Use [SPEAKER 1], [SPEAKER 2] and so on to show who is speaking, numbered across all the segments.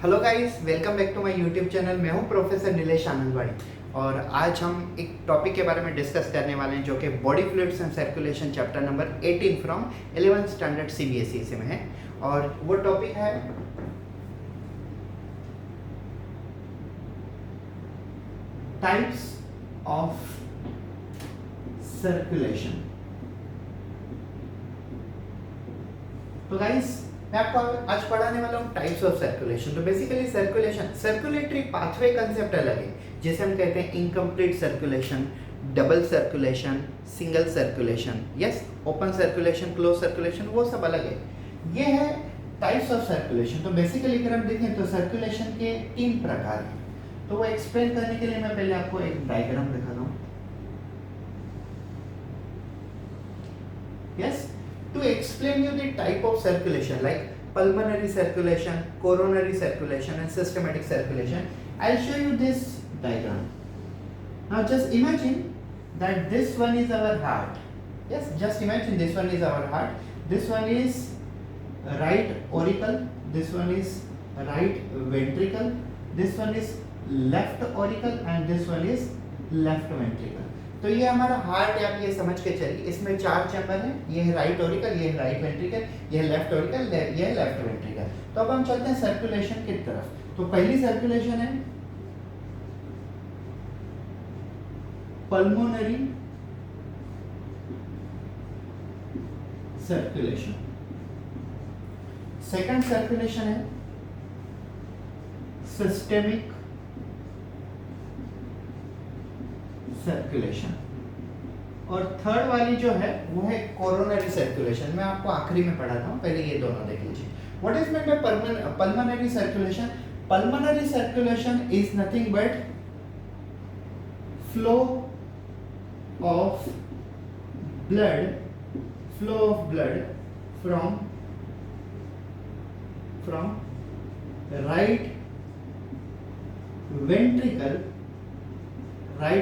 [SPEAKER 1] Hello guys, welcome back to my YouTube channel. मैं हूं professor Nilesh Anandwadi और आज हम एक टॉपिक के बारे में डिस्कस करने वाले हैं जो कि body fluids and circulation chapter number 18 from 11th standard CBSE से में है। और वो टॉपिक है टाइप्स ऑफ सर्कुलेशन। तो गाइस, मैं आपको आज पढ़ाने वाला हूँ टाइप्स ऑफ सर्कुलेशन। तो basically circulation, circulatory pathway concept अलग है, जैसे हम कहते हैं incomplete circulation, double circulation, single circulation, yes, open circulation, close circulation, वो सब अलग है। ये है टाइप्स ऑफ सर्कुलेशन। तो बेसिकली अगर हम देखें तो सर्कुलेशन के 3 प्रकार हैं। तो वो एक्सप्लेन करने के लिए मैं पहले आपको एक डायग्राम दिखाता हूँ। Yes, to explain you the type of circulation like pulmonary circulation, coronary circulation and systematic circulation, I'll show you this diagram. Now just imagine that this one is our heart. Yes, just imagine this one is our heart. This one is right auricle, this one is right ventricle, this one is left auricle and this one is left ventricle. तो ये हमारा heart है, आप ये समझ के चलिए। इसमें 4 चैम्बर हैं, ये है राइट ऑरिकल, ये है राइट वेंट्रिकल, ये है लेफ्ट ऑरिकल, ये है लेफ्ट वेंट्रिकल। तो अब हम चलते हैं सर्कुलेशन की तरफ। तो पहली सर्कुलेशन है पल्मोनरी सर्कुलेशन। सेकंड सर्कुलेशन है सिस्टेमिक सर्कुलेशन और थर्ड वाली जो है वो है कोरोनरी सर्कुलेशन। मैं आपको आखिरी में पढ़ाता हूँ, पहले ये दोनों देख लीजिए। What is mean by pulmonary circulation? Pulmonary circulation is nothing but flow of blood from right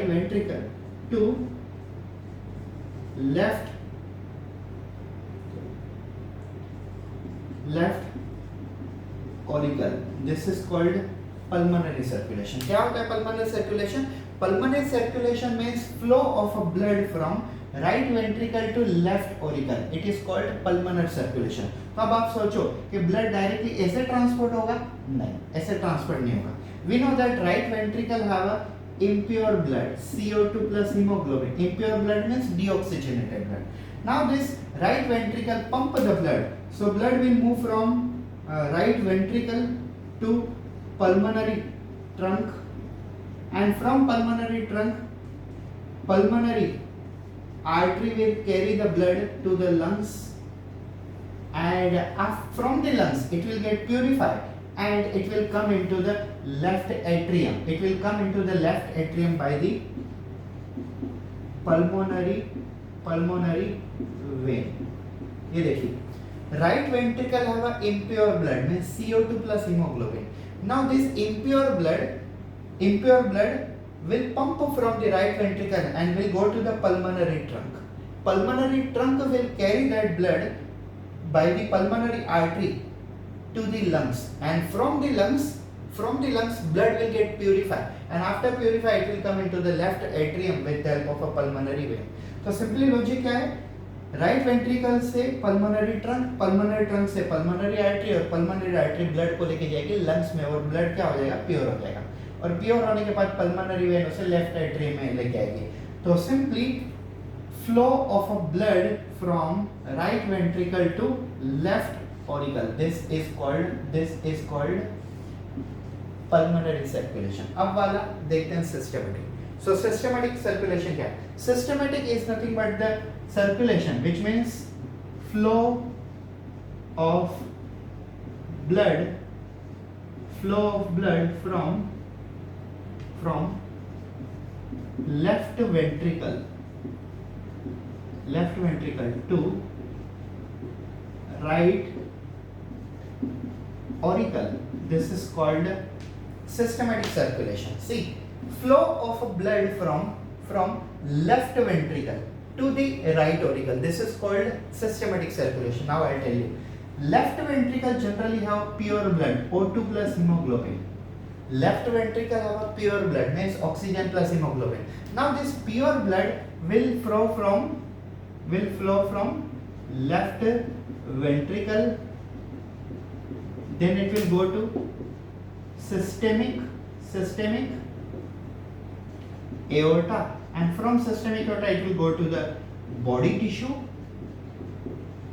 [SPEAKER 1] ventricle to left auricle. This is called pulmonary circulation. क्या होता है pulmonary circulation? Pulmonary circulation means flow of a blood from right ventricle to left auricle. It is called pulmonary circulation. तो अब आप सोचो कि blood directly ऐसे transport होगा? नहीं, ऐसे ट्रांसपोर्ट नहीं होगा। We know that right ventricle have a impure blood, CO2 plus hemoglobin. Impure blood means deoxygenated blood. Now this right ventricle pump the blood, so blood will move from right ventricle to pulmonary trunk, and from pulmonary trunk, pulmonary artery will carry the blood to the lungs, and from the lungs it will get purified and it will come into the left atrium. It will come into the left atrium by the pulmonary vein. ये देखिए, right ventricle have a impure blood means CO2 plus hemoglobin. Now this impure blood will pump from the right ventricle and will go to the pulmonary trunk. Pulmonary trunk will carry that blood by the pulmonary artery to the lungs, and from the lungs blood will get purified, and after purify it will come into the left atrium with the help of a pulmonary vein. तो simply logic क्या है? Right ventricle से pulmonary trunk से pulmonary artery, और pulmonary artery blood को लेके जाएगी lungs में, और ब्लड क्या हो जाएगा? प्योर हो जाएगा, और प्योर होने के बाद पल्मोनरी वेन उसे लेफ्ट एट्रियम में लेके आएगी। तो simply flow of a blood from right ventricle to left auricle. This is called pulmonary circulation. अब वाला देखते हैं systematic. So systematic circulation क्या है? Systematic is nothing but the circulation which means flow of blood from left ventricle to right auricle. This is called systematic circulation. See, flow of blood from left ventricle to the right auricle. This is called systematic circulation. Now I'll tell you. Left ventricle generally have pure blood, O2 plus hemoglobin. Left ventricle have a pure blood, means oxygen plus hemoglobin. Now this pure blood will flow from left ventricle, then it will go to systemic aorta, and from systemic aorta it will go to the body tissue,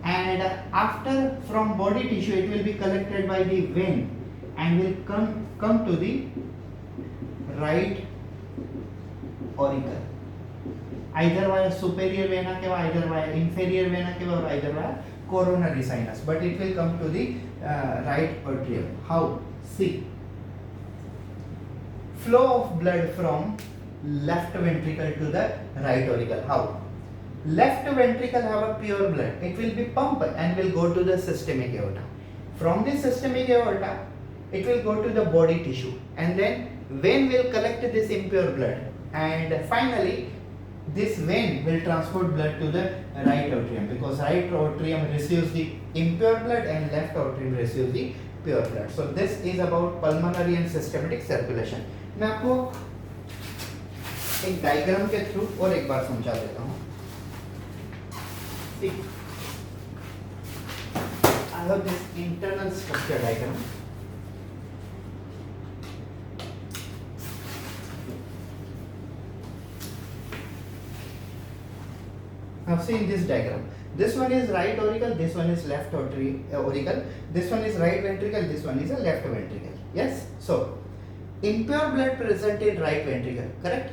[SPEAKER 1] and after from body tissue it will be collected by the vein and will come to the right auricle, either via superior vena cava, either via inferior vena cava, or either via coronary sinus, but it will come to the right atrium. How? See, flow of blood from left ventricle to the right auricle. How? Left ventricle have a pure blood, it will be pumped and will go to the systemic aorta. From the systemic aorta it will go to the body tissue, and then vein will collect this impure blood, and finally this vein will transport blood to the right atrium, because right atrium receives the impure blood and left atrium receives the pure blood. So this is about pulmonary and systematic circulation. मैं आपको एक diagram के through और एक बार समझा देता हूँ. See, I have this internal structure diagram. Now see in this diagram, this one is right auricle, this one is left auricle, this one is right ventricle, this one is a left ventricle. Yes? So, impure blood present in right ventricle, correct?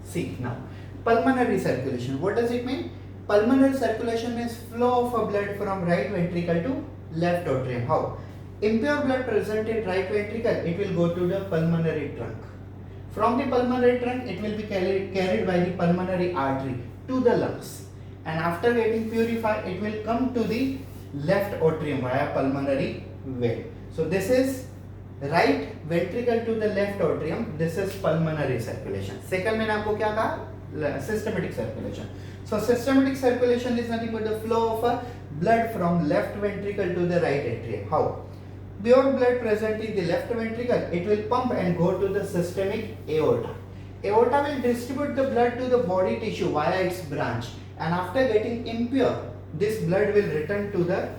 [SPEAKER 1] See now, pulmonary circulation, what does it mean? Pulmonary circulation means flow of a blood from right ventricle to left atrium. How? Impure blood present in right ventricle, it will go to the pulmonary trunk. From the pulmonary trunk, it will be carried by the pulmonary artery to the lungs. And after getting purified, it will come to the left atrium via pulmonary vein. So this is right ventricle to the left atrium. This is pulmonary circulation. Second मैंने आपको क्या कहा? Systematic circulation. So systematic circulation is nothing but the flow of a blood from left ventricle to the right atrium. How? Pure blood present in the left ventricle, it will pump and go to the systemic aorta. Aorta will distribute the blood to the body tissue via its branch, and after getting impure, this blood will return to the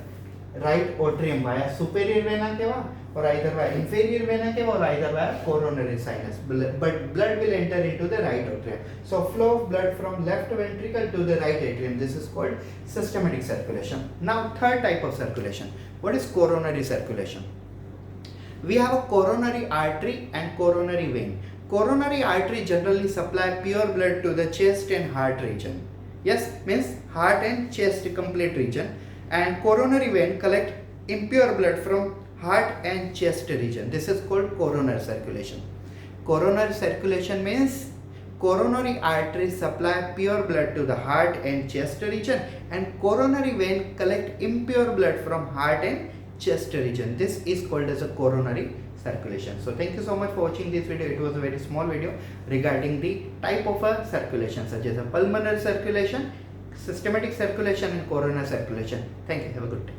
[SPEAKER 1] right atrium via superior vena cava, or either via inferior vena cava, or either via coronary sinus. But blood will enter into the right atrium. So flow of blood from left ventricle to the right atrium, this is called systematic circulation. Now third type of circulation. What is coronary circulation? We have a coronary artery and coronary vein. Coronary artery generally supply pure blood to the chest and heart region. Yes, means heart and chest complete region. And coronary vein collect impure blood from heart and chest region. This is called coronary circulation. Coronary circulation means coronary arteries supply pure blood to the heart and chest region, and coronary vein collect impure blood from heart and chest region. This is called as a coronary circulation. So thank you so much for watching this video. It was a very small video regarding the type of a circulation, such as a pulmonary circulation, systematic circulation and coronary circulation. Thank you. Have a good day.